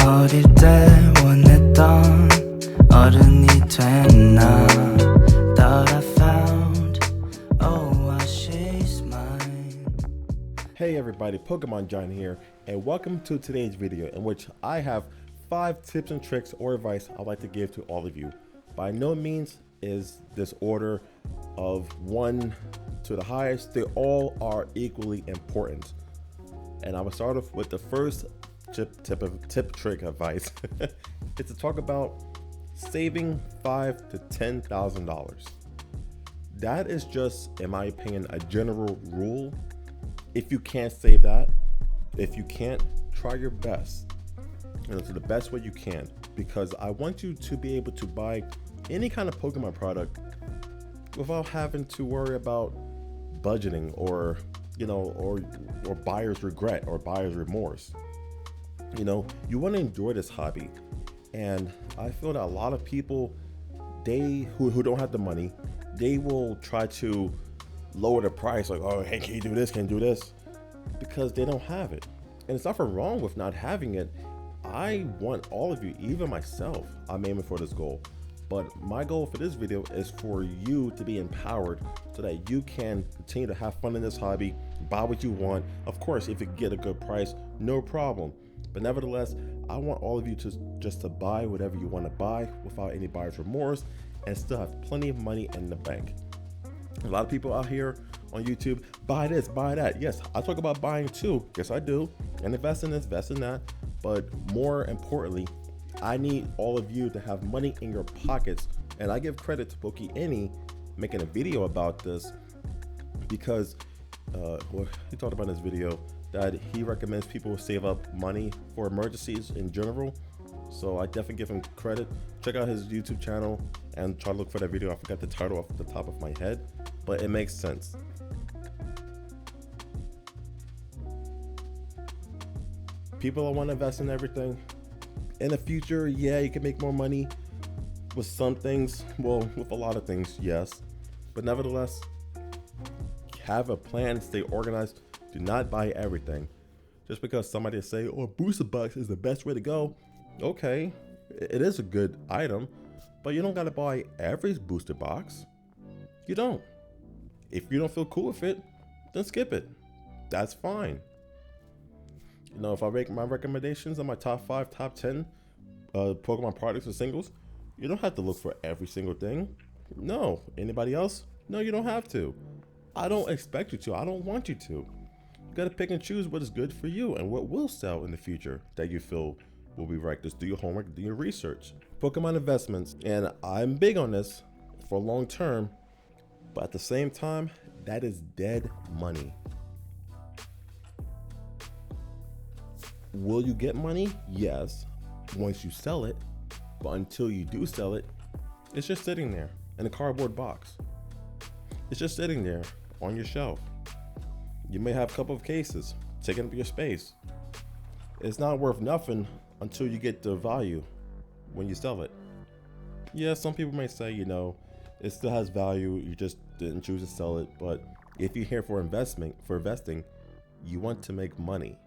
어릴 때 원했던 어른이 된 나 Thought I found oh she's mine. Hey everybody, Pokemon John here, and welcome to today's video in which I have 5 tips and tricks or advice I'd like to give to all of you. By no means is this order of 1 to the highest. They all are equally important. And I will start off with the first tip trick advice. It's to talk about saving $5,000 to $10,000. That is just, in my opinion, a general rule. If you can't save that, if you can't, try your best, to the best way you can, because I want you to be able to buy any kind of Pokemon product without having to worry about budgeting or buyer's regret or buyer's remorse. You want to enjoy this hobby, and I feel that a lot of people, who don't have the money, they will try to lower the price, like, oh, hey, can you do this, can you do this, because they don't have it. And it's nothing wrong with not having it. I want all of you, even myself, I'm aiming for this goal. But my goal for this video is for you to be empowered so that you can continue to have fun in this hobby, buy what you want. Of course, if you get a good price, no problem. But nevertheless, I want all of you to just buy whatever you want to buy without any buyer's remorse and still have plenty of money in the bank. A lot of people out here on YouTube, buy this, buy that. Yes, I talk about buying too. Yes, I do. And invest in this, invest in that. But more importantly, I need all of you to have money in your pockets. And I give credit to Pokémon making a video about this, because he talked about in his video that he recommends people save up money for emergencies in general. So I definitely give him credit. Check out his YouTube channel and try to look for that video. I forgot the title off the top of my head, but it makes sense. People don't want to invest in everything. In the future, yeah, you can make more money with some things. Well, with a lot of things, yes. But nevertheless, have a plan, stay organized. Do not buy everything. Just because somebody say, oh, booster box is the best way to go. Okay, it is a good item, but you don't gotta buy every booster box. You don't. If you don't feel cool with it, then skip it. That's fine. If I make my recommendations on my top 5, top 10 Pokemon products or singles, you don't have to look for every single thing. No. Anybody else? No, you don't have to. I don't expect you to. I don't want you to. You gotta pick and choose what is good for you and what will sell in the future that you feel will be right. Just do your homework, do your research. Pokemon investments, and I'm big on this for long term, but at the same time, that is dead money. Will you get money? Yes, once you sell it, but until you do sell it, it's just sitting there in a cardboard box. It's just sitting there on your shelf. You may have a couple of cases taking up your space. It's not worth nothing until you get the value when you sell it. Yeah, some people may say, it still has value, you just didn't choose to sell it. But if you're here for investing, you want to make money.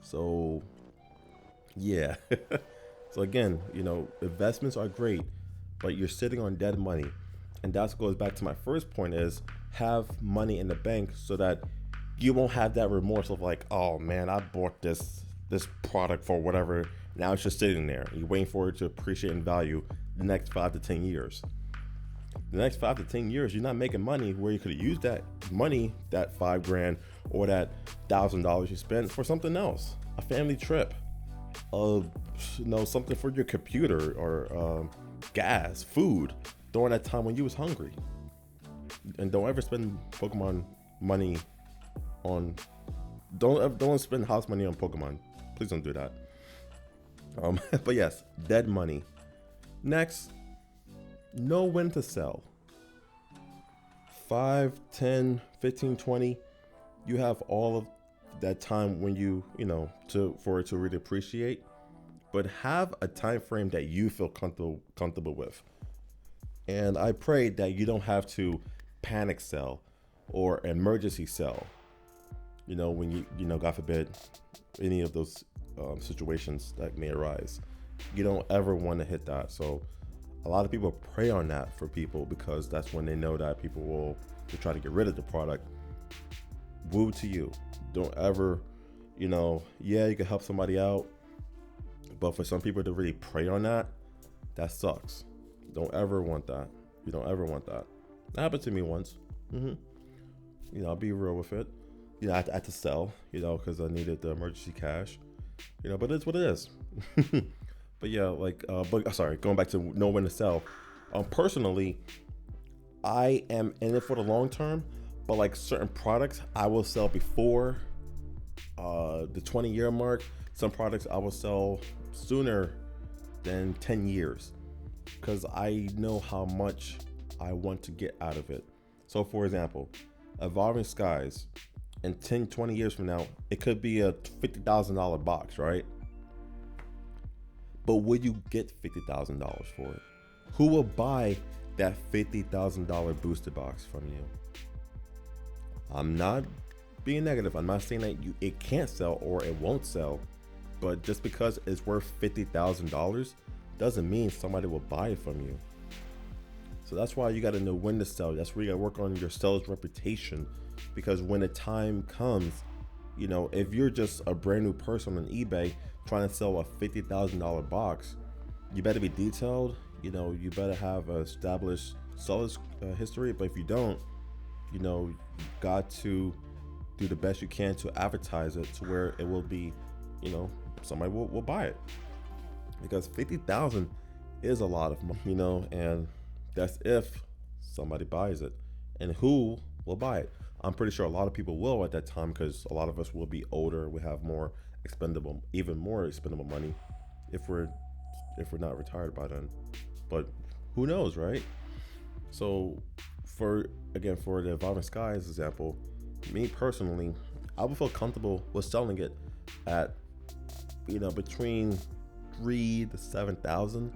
So yeah. So again, investments are great, but you're sitting on dead money. And that goes back to my first point, is have money in the bank so that you won't have that remorse of like, oh man, I bought this product for whatever. Now it's just sitting there. You're waiting for it to appreciate in value the next 5 to 10 years. The next 5 to 10 years, you're not making money where you could have used that money, that $5,000 or that $1,000 you spent for something else, a family trip, something for your computer or gas, food during that time when you was hungry. And don't ever spend Pokemon money on. Don't spend house money on Pokemon. Please don't do that. But yes, dead money. Next, know when to sell. 5, 10, 15, 20. You have all of that time when for it to really appreciate. But have a time frame that you feel comfortable with. And I pray that you don't have to panic sell or emergency sell. When you God forbid, any of those situations that may arise. You don't ever want to hit that. So a lot of people prey on that for people because that's when they know that people will try to get rid of the product. Woo to you. Don't ever, yeah, you can help somebody out, but for some people to really prey on that, that sucks. Don't ever want that. You don't ever want that. That happened to me once. I'll be real with it. I had to sell, because I needed the emergency cash. But it's what it is. But yeah, going back to know when to sell. Personally, I am in it for the long term, but like certain products, I will sell before the 20-year mark. Some products I will sell sooner than 10 years because I know how much I want to get out of it. So for example, Evolving Skies, in 10, 20 years from now, it could be a $50,000 box, right? But would you get $50,000 for it? Who will buy that $50,000 booster box from you? I'm not being negative. I'm not saying that it can't sell or it won't sell, but just because it's worth $50,000 doesn't mean somebody will buy it from you. So that's why you got to know when to sell. That's where you got to work on your seller's reputation, because when the time comes, if you're just a brand new person on eBay trying to sell a $50,000 box, you better be detailed. You better have an established seller's history. But if you don't, you got to do the best you can to advertise it to where it will be, somebody will buy it, because 50,000 is a lot of money, and that's if somebody buys it. And who will buy it? I'm pretty sure a lot of people will at that time, because a lot of us will be older. We have even more expendable money if we're not retired by then. But who knows, right? So for the Evolving Skies example, me personally, I would feel comfortable with selling it at between 3,000 to 7,000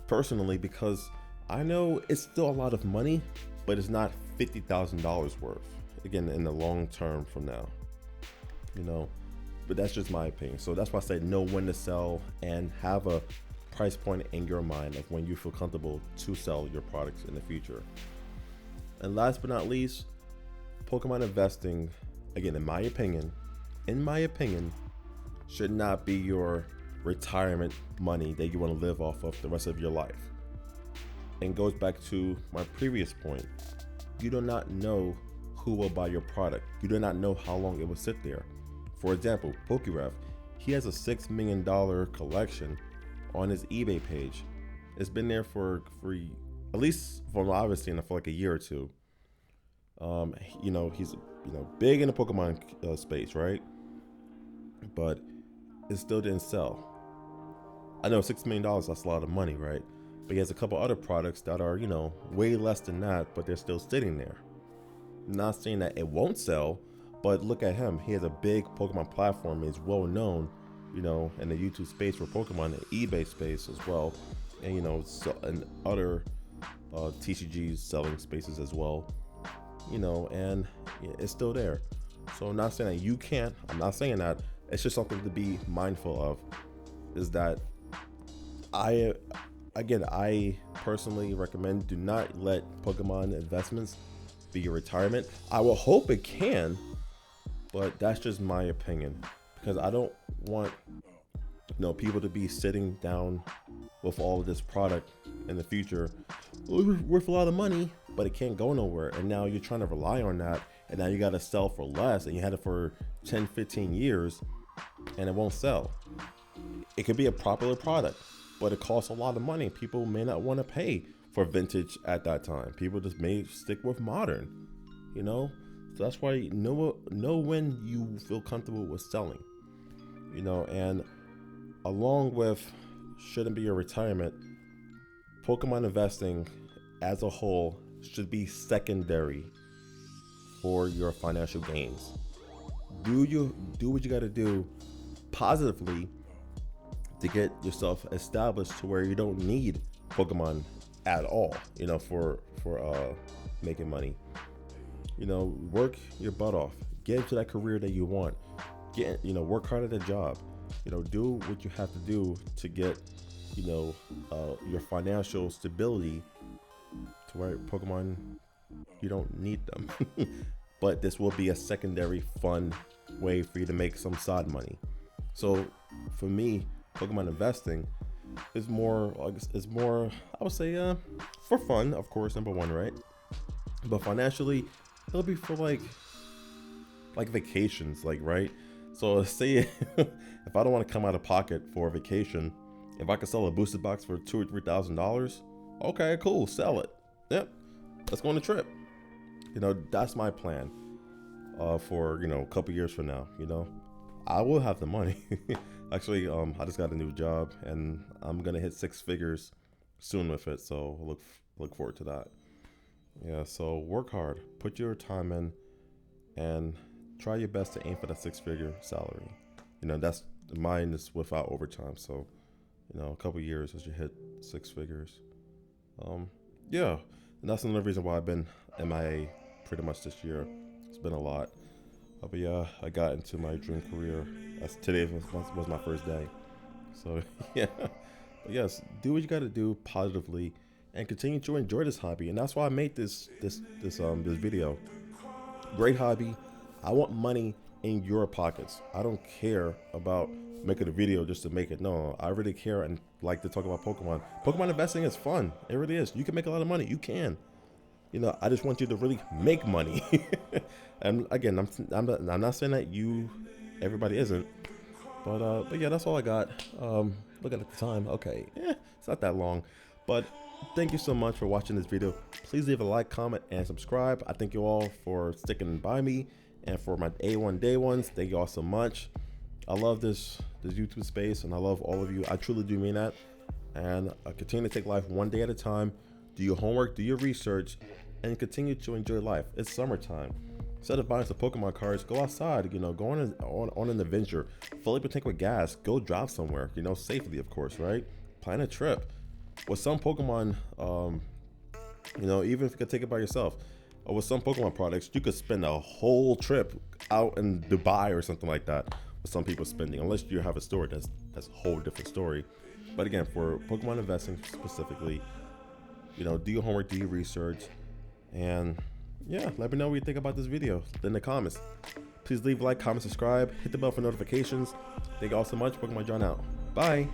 personally, because I know it's still a lot of money, but it's not $50,000 worth, again, in the long term from now, but that's just my opinion. So that's why I say know when to sell and have a price point in your mind of when you feel comfortable to sell your products in the future. And last but not least, Pokemon investing, again, in my opinion, should not be your retirement money that you want to live off of the rest of your life. And goes back to my previous point. You do not know who will buy your product. You do not know how long it will sit there. For example, PokeRef, he has a $6 million collection on his eBay page. It's been there for at least from what I've seen, for like a year or two. He's big in the Pokemon space, right? But it still didn't sell. I know $6 million, that's a lot of money, right? But he has a couple other products that are, way less than that, but they're still sitting there. I'm not saying that it won't sell, but look at him. He has a big Pokemon platform. He's well known, in the YouTube space for Pokemon, the eBay space as well, and and other TCG selling spaces as well, and it's still there. So I'm not saying that you can't. I'm not saying that. It's just something to be mindful of. Is that I personally recommend do not let Pokemon investments be your retirement. I will hope it can, but that's just my opinion, because I don't want people to be sitting down with all of this product in the future worth a lot of money, but it can't go nowhere, and now you're trying to rely on that, and now you got to sell for less, and you had it for 10-15 years and it won't sell. It could be a popular product, but it costs a lot of money. People may not want to pay for vintage at that time. People just may stick with modern, So that's why know when you feel comfortable with selling, and along with shouldn't be your retirement, Pokemon investing as a whole should be secondary for your financial gains. Do what you got to do positively to get yourself established to where you don't need Pokemon at all, for making money. Work your butt off, get into that career that you want, get, work hard at a job. Do what you have to do to get, your financial stability to where Pokemon, you don't need them. But this will be a secondary fun way for you to make some side money. So for me, Pokemon investing is more, I would say, for fun, of course, number one, right? But financially, it'll be for like vacations, right? So say if I don't want to come out of pocket for a vacation, if I could sell a booster box for $2,000 or $3,000, okay, cool, sell it. Yep, let's go on a trip. That's my plan. For a couple years from now, I will have the money. Actually, I just got a new job and I'm gonna hit 6 figures soon with it. So look forward to that. Yeah. So work hard, put your time in, and try your best to aim for that 6-figure salary. That's mine is without overtime. So, a couple years as you hit 6 figures. Yeah, and that's another reason why I've been MIA pretty much this year. It's been a lot. But yeah, I got into my dream career. Today was my first day. So yeah. But yes, do what you got to do positively, and continue to enjoy this hobby. And that's why I made this video. Great hobby. I want money in your pockets. I don't care about making a video just to make it. No, I really care and like to talk about Pokemon. Pokemon investing is fun. It really is. You can make a lot of money. You can. I just want you to really make money. And again, I'm not saying that everybody isn't, but yeah, that's all I got. Looking at the time, okay, it's not that long, but thank you so much for watching this video. Please leave a like, comment, and subscribe. I thank you all for sticking by me, and for my A1 day ones, thank you all so much. I love this YouTube space, and I love all of you. I truly do mean that. And I continue to take life one day at a time. Do your homework, do your research, and continue to enjoy life. It's summertime. Instead of buying some Pokemon cards, go outside, go on an adventure. Fill up your tank with gas. Go drive somewhere, safely, of course, right? Plan a trip. With some Pokemon, even if you could take it by yourself, or with some Pokemon products, you could spend a whole trip out in Dubai or something like that. With some people spending, unless you have a store, that's a whole different story. But again, for Pokemon investing specifically, do your homework, do your research, and yeah, let me know what you think about this video in the comments. Please leave a like, comment, subscribe, hit the bell for notifications. Thank you all so much. Pokemon John out. Bye.